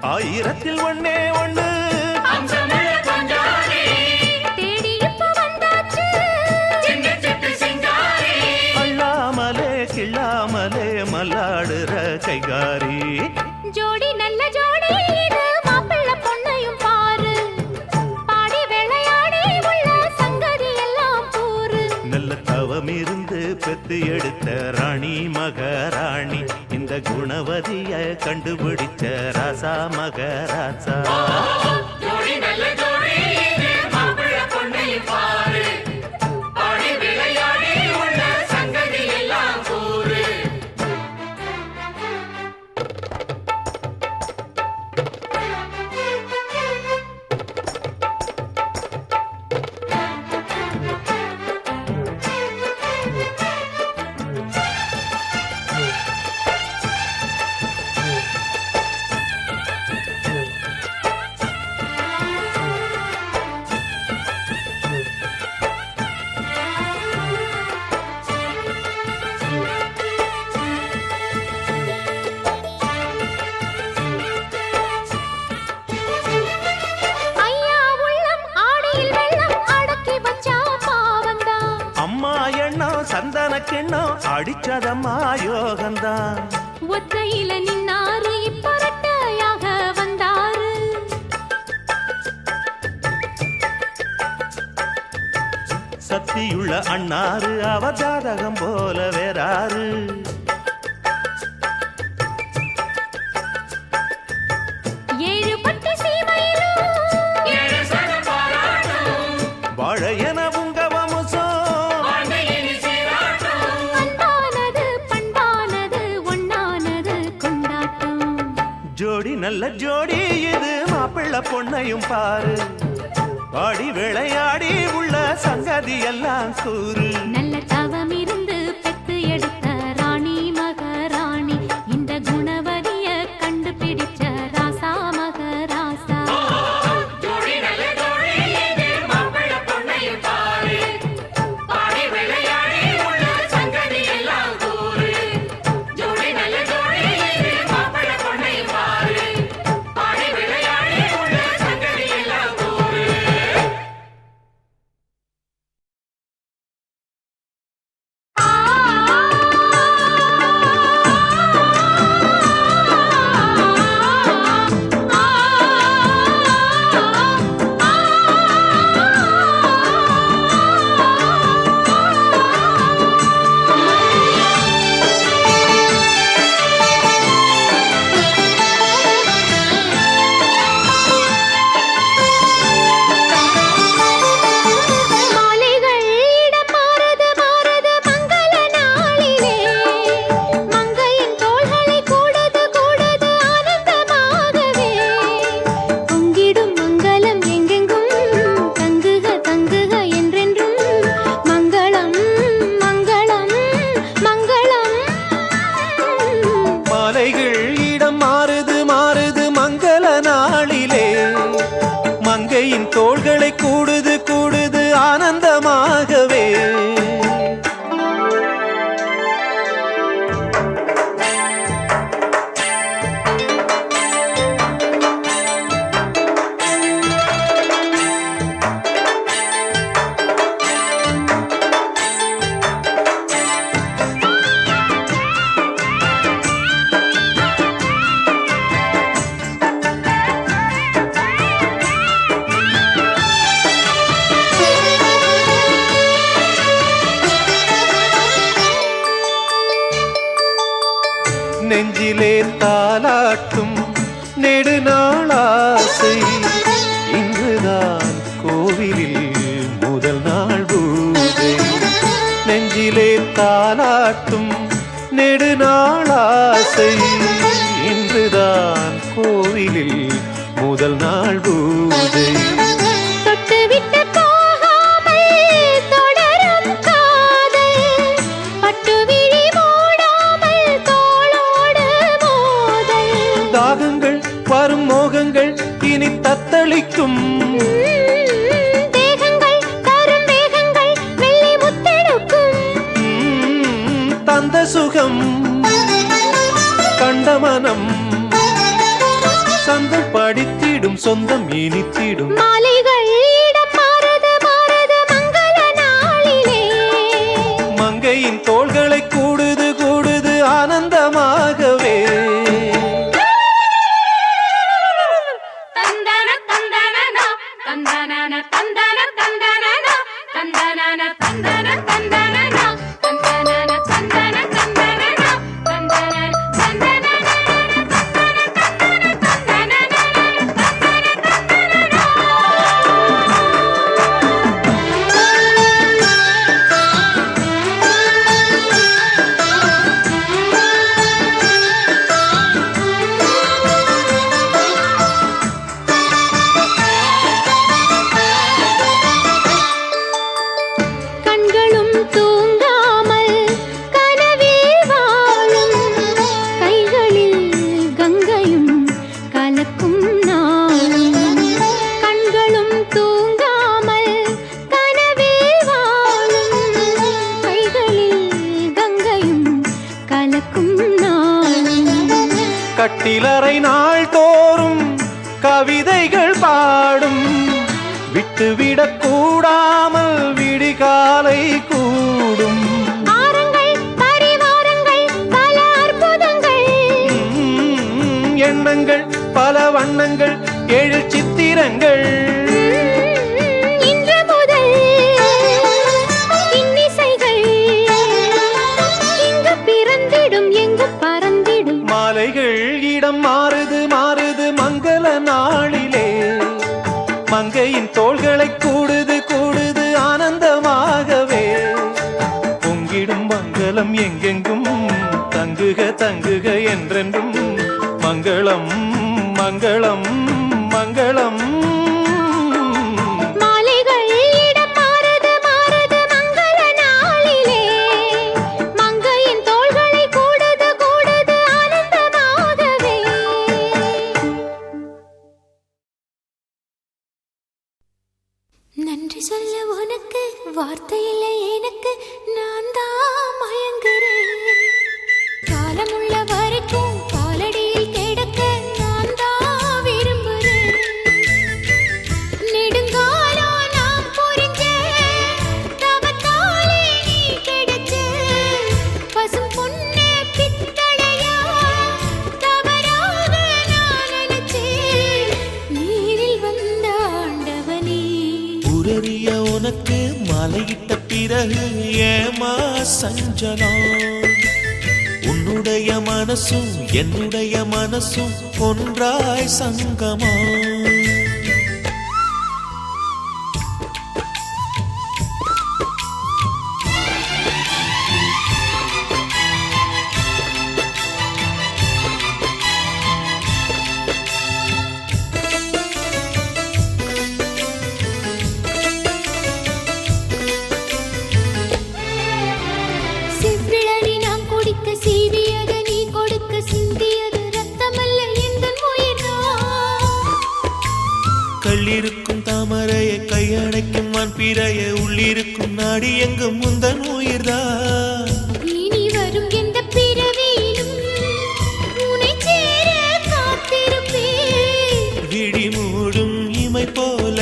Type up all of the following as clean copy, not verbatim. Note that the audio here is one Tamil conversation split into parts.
ஆயிரத்தில் ஒன்னே ஒண்ணு தேடி இப்ப வந்தாச்சு அள்ளாமலே கிள்ளாமலே மல்லாடுற கைகாரி ஜோடி நல்ல ஜோடி இது மாப்பிள்ளை பொண்ணையும் பாரு பாடி விளையாடி உள்ள சங்கதி எல்லாம் கூறு நல்ல தவம் இருந்து பெத்து எடுத்த ராணி மகாராணி இந்த குணவதிய கண்டுபிடிச்ச ராசா மகராசா சந்தனக்கெண்ணம் அடிச்சதம்மா யோகந்தான் ஒத்தையில நின்னாரு இப்பரட்டையாக வந்தாரு சக்தியுள்ள அண்ணாரு அவ ஜாதகம் போல வேறாரு ஏழு பட்டு சீமையிலும் வாழையன நல்ல ஜோடி இது மாப்பிள்ளை பொண்ணையும் பாரு பாடி விளையாடி உள்ள சங்கதி எல்லாம் கூறு நல்ல தவம் இருந்து பெத்து எடுத்த ராணி மகாராணி இந்த குணவதிய கண்டுபிடிச்ச ராசா மகராசா தோள்களை கூடுது கூடுது ஆனந்தமாகவே நெஞ்சிலே தாலாட்டும் நெடுநாளாசை இன்றுதான் கோவிலில் முதல் நாள் பூஜை நெஞ்சிலே தாலாட்டும் நெடுநாளாசை இன்றுதான் கோவிலில் முதல் நாள் பூஜை வரும் மோகங்கள் இனி தத்தளிக்கும் தேகங்கள் தரும் வேகங்கள் வெள்ளி முத்தெடுக்கும் தந்த சுகம் கண்ட மனம் சந்தம் படித்திடும் சொந்தம் இனித்திடும் மாலைகள் இடம் மாறுது மாறுது மங்கள நாளிலே மங்கையின் தோள்களை கூடுது கூடுது ஆனந்தமாகவே தந்தன தந்தனனா தந்தனன தந்தன தந்தனனா தந்தனன தந்தன தந்தனனா தந்தனன தந்தன தந்தனனா தந்தனன தந்தனன கண்களும் தூங்காமல் கனவில் வாழும் கைகளில் கங்கையும் கலக்கும் நாளும் கண்களும் தூங்காமல் கனவில் வாழும் கைகளில் கங்கையும் கலக்கும் நாளும் கட்டிலறை நாள் தோறும் கவிதைகள் பாடும் விட்டுவிடக் கூடாமல் விடிகாலை கூடும் ஆரங்கள் பரிவாரங்கள் பல அற்புதங்கள் எண்ணங்கள் பல வண்ணங்கள் ஏழு சித்திரங்கள் இன்று முதல் இன்னிசைகள் இங்கு பிறந்திடும் எங்கு பறந்திடும் மாலைகள் இடம் மாறுது மாறுது மங்கள நாளிலே மங்கையின் தோள்களை கூடுது கூடுது ஆனந்தமாகவே பொங்கிடும் மங்களம் எங்கெங்கும் தங்குக தங்குக என்றென்றும் மங்களம் மங்களம் மங்களம் மாலைகள் இடம் மாறுது மாறுது மங்கள நாளிலே மங்கையின் தோள்களை கூடுது கூடுது ஆனந்தமாகவே நன்றி சொல்ல உனக்கு வார்த்தை இல்லை எனக்கு நான் தான் மயங்குறேன் காலமுள்ள வரைக்கும் காலடியில் கிடக்க நான் தான் விரும்புறேன் நெடுங்காலம் நான் புரிஞ்ச தவத்தாலே நீ கிடைச்ச பசும் பொன்னே பித்தளையா தவறாக நான் நினைச்சேன் நீரில் வந்த ஆண்டவனே உரறிய உனக்கு மலையிட்ட பிறகு ஏமா சஞ்சலம் உன்னுடைய மனசும் என்னுடைய மனசும் ஒன்றாய் சங்கமா செவ்விழலி நான் குடிக்க சீவியது நீ கொடுக்க சிந்தியது ரத்தமல்ல எந்தன் உயிர்தான் கள்ளிருக்கும் தாமரையை கையணைக்கும் வான் பிறைய உள்ளிருக்கும் நாடி எங்கும் முந்தன் உயிர்தான் இனி வரும் எந்த பிறவியிலும் உன்னை சேர காத்திருப்பேன் விழி மூடும் இமை போல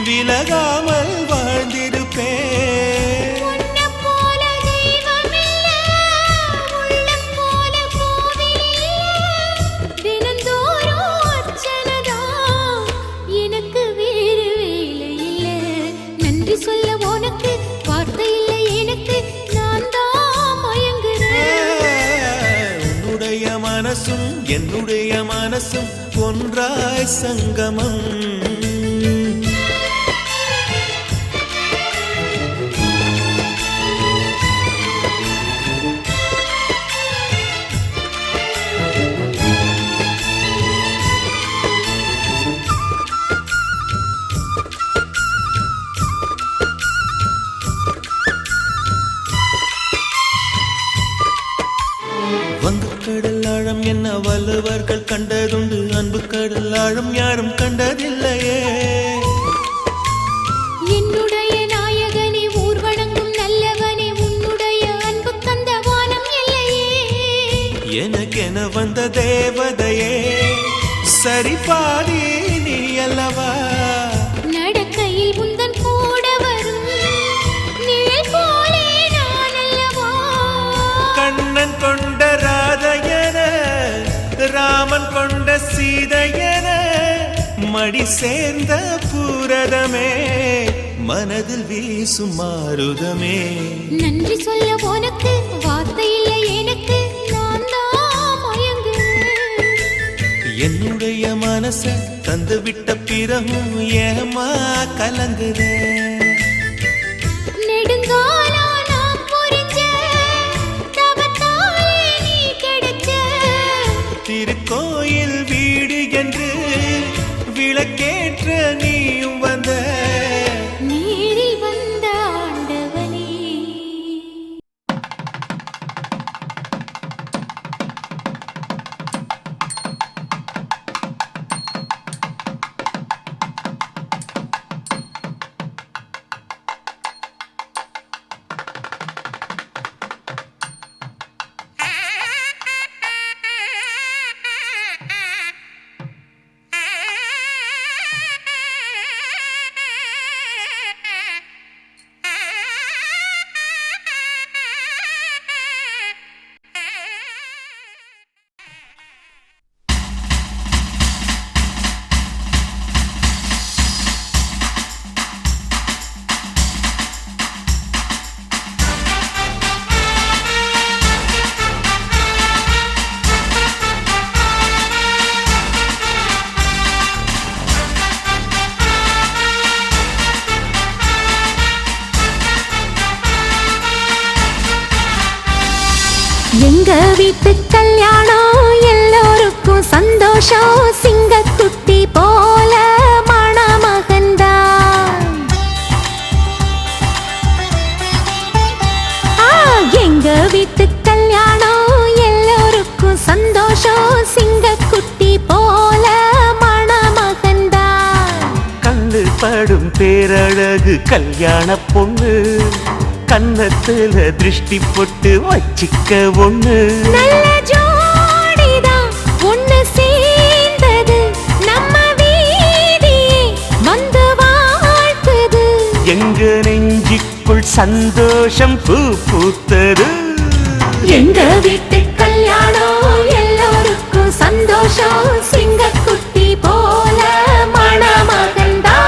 விலகாமல் வாழ்ந்திருப்பேன் உன்னை போல தெய்வமில்ல உள்ளம் போல கோவிலில்ல தினந்தோறும் அர்ச்சனைதான் எனக்கு வேறு வேலை இல்ல நன்றி சொல்ல உனக்கு வார்த்தை இல்லை எனக்கு நான் தான் மயங்குறேன் உன்னுடைய மனசும் என்னுடைய மனசும் ஒன்றாய் சங்கமம் வங்கக்கடல் ஆழம் என்ன வள்ளுவர்கள் கண்டதுண்டு அன்பு கடல் ஆழம் யாரும் கண்டதில்லையே என்னுடைய நாயகனே ஊர் வணங்கும் நல்லவனே உன்னுடைய அன்பு தந்த வானம் இல்லையே எனக்கென வந்த தேவதையே சரி பாதி நீ அல்லவா நடக்கையில் உந்தன் கூட வரும் நிழல் போலே நான் அல்லவா கண்ணன் கொண்ட ராதையன ராமன் கொண்ட சீதையன மடி சேர்ந்த பூரதமே மனதில் வீசும் மாருதமே நன்றி சொல்ல உனக்கு வார்த்தை இல்லை எனக்கு நான் தான் மயங்குறேன் என்னுடைய மனச தந்து விட்ட பிறகும் ஏமா கலங்குற நெடுங்காலா நான் புரிஞ்ச தவத்தாலே நீ கிடைச்ச திருக்கோயில் வீடு என்று விளக்கேற்ற நீயும் வந்த நேரில் வந்த ஆண்டவனே எங்க வீட்டு கல்யாணம் எல்லோருக்கும் சந்தோஷம் சிங்கக்குட்டி போல மணமகன்தான் எங்க வீட்டு கல்யாணம் எல்லோருக்கும் சந்தோஷம் சிங்கக்குட்டி போல மணமகன்தான் கண்ணு படும் பேரழகு கல்யாண பொண்ணு கன்னத்துல திருஷ்டி போட்டு வச்சிக்க ஒண்ணு நல்ல ஜோடிதான் ஒண்ணு சேர்ந்தது நம்ம வீதியே வந்து வாழ்த்துது எங்க நெஞ்சுக்குள் சந்தோஷம் பூ பூத்தது எங்க வீட்டு கல்யாணம் எல்லோருக்கும் சந்தோஷம் சிங்கக்குட்டி போல மணமகன்தான்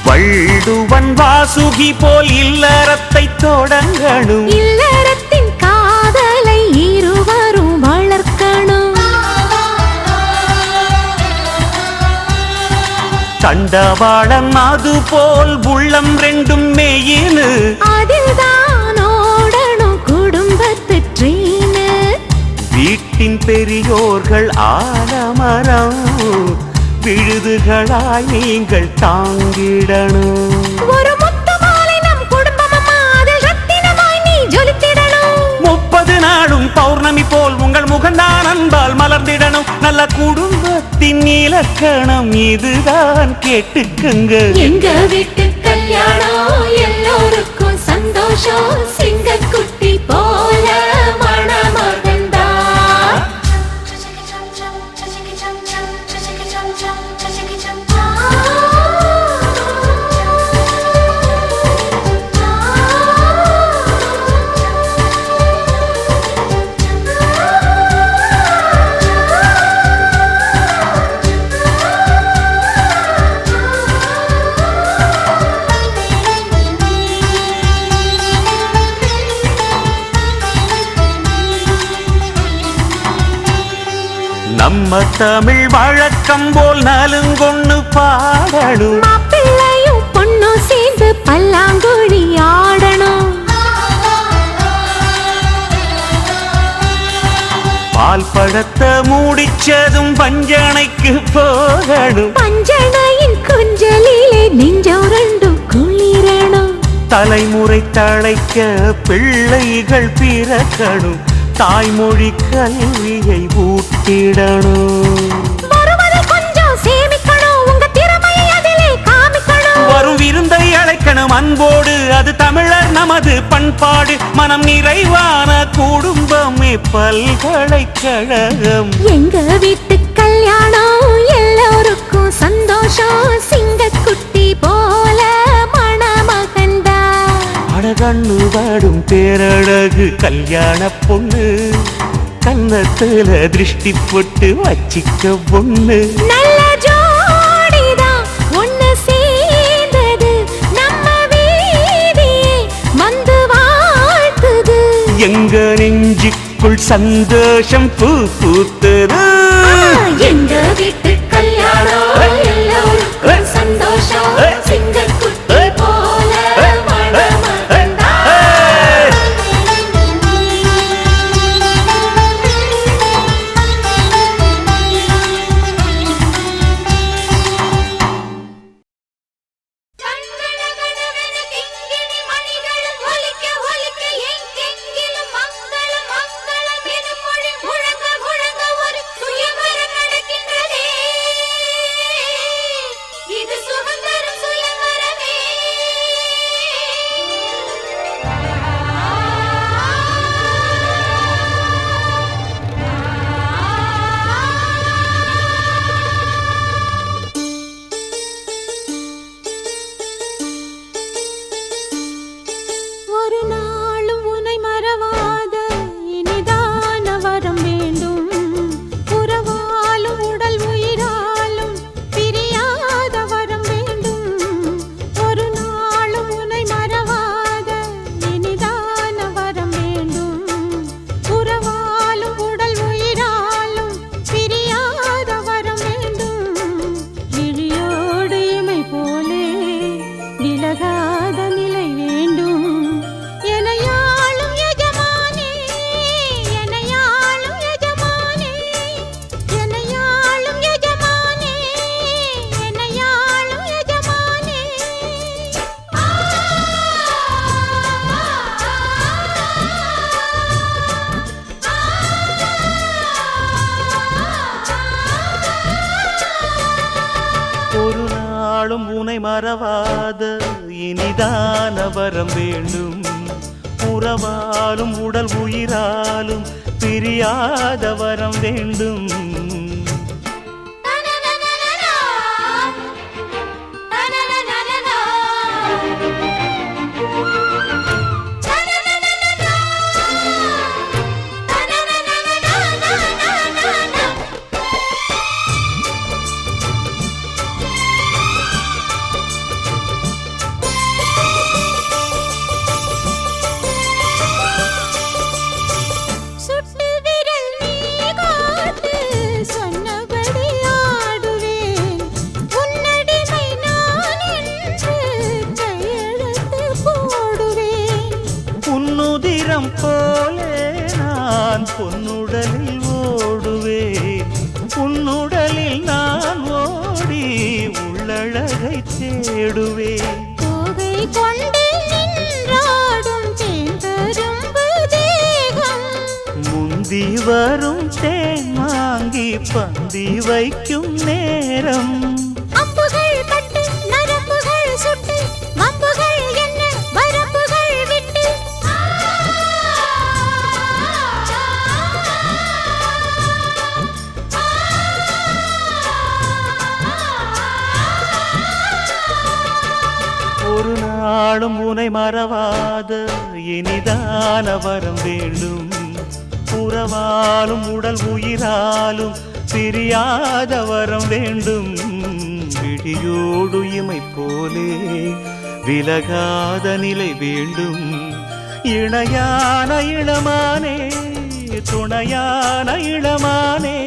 வள்ளுவன் வாசுகி போல் இல்லறத்தை தொடங்கணும் இல்லறத்தின் காதலை இருவரும் வளர்க்கணும் தண்டவாளம் அது போல் உள்ளம் ரெண்டும் மேயினு அதில் தான் ஓடணும் குடும்பத்து ட்ரெயின் வீட்டின் பெரியோர்கள் ஆலமரம் விழுதுகளாய் நீங்கள் தாங்கிடணும் ஒரு முத்து மாலை நம் குடும்பம் அதில் ரத்தினமாய் நீ ஜொலித்திடணும் 30 நாளும் பௌர்ணமி போல் உங்கள் முகந்தான் அன்பால் மலர்ந்திடணும் நல்ல குடும்பத்தின் இலக்கணம் இதுதான் கேட்டுக்குங்க எங்க வீட்டு கல்யாணம் எல்லோருக்கும் சந்தோஷம் சிங்கக்குட்டி போல மணமகன்தான் நம்ம தமிழ் வழக்கம் போல் நலுங்கொன்னு பாடணும். மாப்பிள்ளையும் பொண்ணும் சேர்ந்து பல்லாங்குழி ஆடணும். பால் பழத்தை மூடிச்சதும் பஞ்சனைக்கு போகணும். பஞ்சனையின் குஞ்சலிலே நெஞ்சம் ரெண்டும் குளிரணும். தலைமுறை தழைக்க பிள்ளைகள் பிறக்கணும். தாய்மொழி கல்வியை ஊட்டிடணும். கொஞ்சம் சேமிக்கணும். உங்க திறமையை அதிலே காமிக்கணும். வரும் விருந்தை அழைக்கணும் அன்போடு. அது தமிழர் நமது பண்பாடு. மனம் நிறைவான குடும்பமே பல்கலைக்கழகம். எங்க வீட்டு கல்யாணம் எல்லோருக்கும் சந்தோஷம். சிங்கக்குட்டி போல மணமகன்தான். அழகண்ணு வாடும் பேரழகு கல்யாண பொண்ணு. கன்னத்துல திருஷ்டி போட்டு வச்சிக்க பொண்ணு. நல்ல ஜோடிதான் ஒண்ணு சேர்ந்தது. நம்ம வீதியே வந்து வாழ்த்துது. எங்க நெஞ்சுக்குள் சந்தோஷம் பூ பூத்தது. எங்க வீட்டு கல்யாணம் எல்லோருக்கும் சந்தோஷம். சிங்கக்குட்டி போல மணமகன்தான். ஒரு நாளும் உன்னை மறவாத இனிதான வரம் வேண்டும். உறவாலும் உடல் உயிராலும் பிரியாத வரம் வேண்டும். ஒரு நாளும் உன்னை மறவாத இனிதான வரம் வேண்டும். உறவாலும் உடல் உயிராலும் பிரியாத வரம் வேண்டும். விழியோடு இமை போலே விலகாத நிலை வேண்டும். எனையாளும் எஜமானே, எனையாளும் எஜமானே, எனையாளும் எஜமானே, எனையாளும் எஜமானே. ஒரு நாளும் உனை மறவாத இனிதான வரம் வேண்டும். உறவாலும் உடல் உயிராலும் பிரியாத வரம் வேண்டும். சுட்டு விரல் நீ காட்டு சொன்னபடி ஆடுவேன். உன்னடிமை நான் என்று கையெழுத்து போடுவேன். உன்னுதிரம் போலே நான் பொன்னுடலில் ஓடுவேன். உன்னுடலில் நான் ஓடி உள்ளழகை தேடுவேன். தோகை கொண்டு நின்றாடும் தேந்தரும்பு தேகம். முந்தி வரும் தேன் வாங்கி பந்தி வைக்கும் நேரம். அம்புகள் பட்டு நரம்புகள் சுட்டு மம்புகள் என்ன வரம்புகள் விட்டு. ஒரு நாளும் உனை மறவாத இனிதான வரம் வேண்டும். உறவாலும் உடல் உயிராலும் பிரியாத வரம் வேண்டும். விழியோடு இமை போலே விலகாத நிலை வேண்டும். இணையான இளமானே, துணையான இளமானே,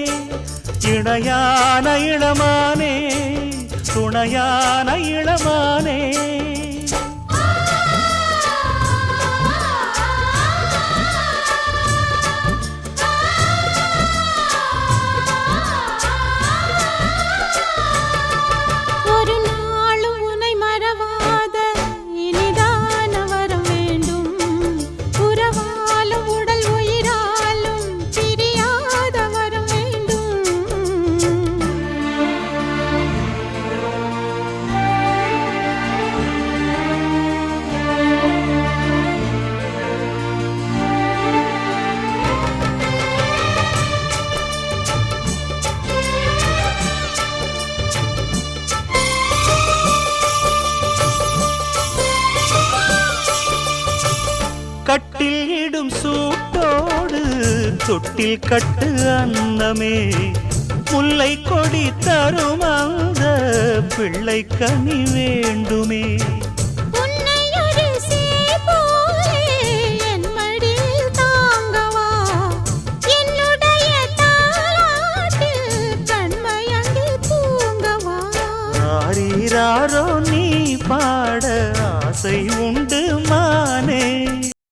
இணையான இளமானே துணையான இளமானே ஒரு நாளும் உன்னை மறவாத இனிதான வரம் வேண்டும் உறவாலும் உடல் உயிராலும் பிரியாத வரம் வேண்டும் கட்டில் இடும் சூட்டோடு தொட்டில் கட்டு அன்னமே முல்லை கொடி தரும் அந்த பிள்ளை கனி வேண்டுமே உன்னை ஒரு சேபோலே என் மடியில் தாங்கவா என்னுடைய தாலாட்டில் கண்மயங்கி தூங்கவா ஆரீராரோ நீ பாட ஆசை உண்டு